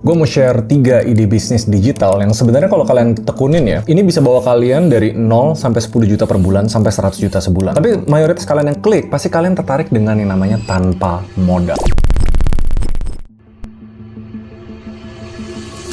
Gue mau share 3 ide bisnis digital yang sebenarnya kalau kalian tekunin ya, ini bisa bawa kalian dari 0 sampai 10 juta per bulan sampai 100 juta sebulan. Tapi mayoritas kalian yang klik, pasti kalian tertarik dengan yang namanya tanpa modal.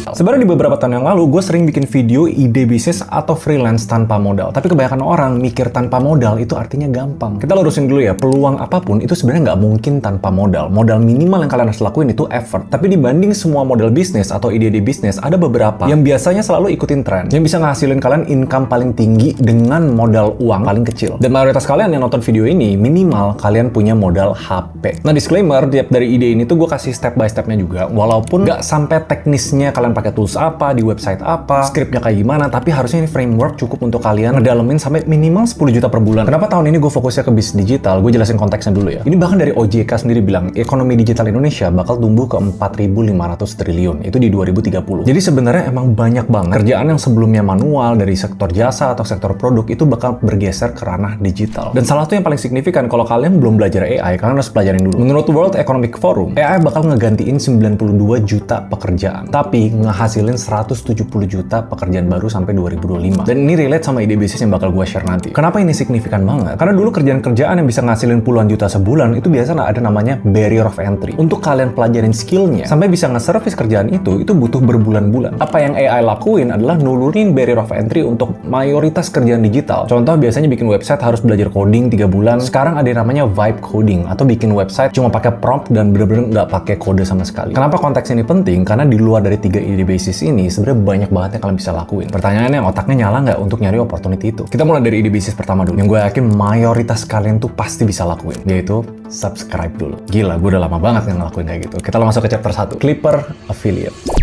Sebenarnya di beberapa tahun yang lalu, gue sering bikin video ide bisnis atau freelance tanpa modal. Tapi kebanyakan orang mikir tanpa modal itu artinya gampang. Kita lurusin dulu ya, peluang apapun itu sebenarnya nggak mungkin tanpa modal. Modal minimal yang kalian harus lakuin itu effort. Tapi dibanding semua model bisnis atau ide-ide bisnis, ada beberapa yang biasanya selalu ikutin tren. Yang bisa ngasilin kalian income paling tinggi dengan modal uang paling kecil. Dan mayoritas kalian yang nonton video ini, minimal kalian punya modal HP. Nah, disclaimer, tiap dari ide ini tuh gue kasih step by stepnya juga. Walaupun nggak sampai teknisnya kalian pakai tools apa, di website apa, scriptnya kayak gimana, tapi harusnya ini framework cukup untuk kalian ngedalemin sampai minimal 10 juta per bulan. Kenapa tahun ini gue fokusnya ke bisnis digital? Gue jelasin konteksnya dulu ya. Ini bahkan dari OJK sendiri bilang, ekonomi digital Indonesia bakal tumbuh ke 4.500 triliun. Itu di 2030. Jadi sebenarnya emang banyak banget kerjaan yang sebelumnya manual dari sektor jasa atau sektor produk itu bakal bergeser ke ranah digital. Dan salah satu yang paling signifikan, kalau kalian belum belajar AI, kalian harus pelajarin dulu. Menurut World Economic Forum, AI bakal ngegantiin 92 juta pekerjaan. Tapi ngehasilin 170 juta pekerjaan baru sampai 2025. Dan ini relate sama ide bisnis yang bakal gue share nanti. Kenapa ini signifikan banget? Karena dulu kerjaan-kerjaan yang bisa ngasilin puluhan juta sebulan itu biasa ada namanya barrier of entry. Untuk kalian pelajarin skillnya sampai bisa nge-service kerjaan itu butuh berbulan-bulan. Apa yang AI lakuin adalah nurunin barrier of entry untuk mayoritas kerjaan digital. Contoh biasanya bikin website harus belajar coding 3 bulan. Sekarang ada yang namanya vibe coding atau bikin website cuma pakai prompt dan bener-bener nggak pakai kode sama sekali. Kenapa konteks ini penting? Karena di luar dari 3 ide bisnis ini sebenarnya banyak banget yang kalian bisa lakuin. Pertanyaannya, otaknya nyala nggak untuk nyari opportunity itu? Kita mulai dari ide bisnis pertama dulu, yang gue yakin mayoritas kalian tuh pasti bisa lakuin, yaitu subscribe dulu. Gila, gue udah lama banget nggak ngelakuin kayak gitu. Kita langsung ke chapter 1, Clipper Affiliate.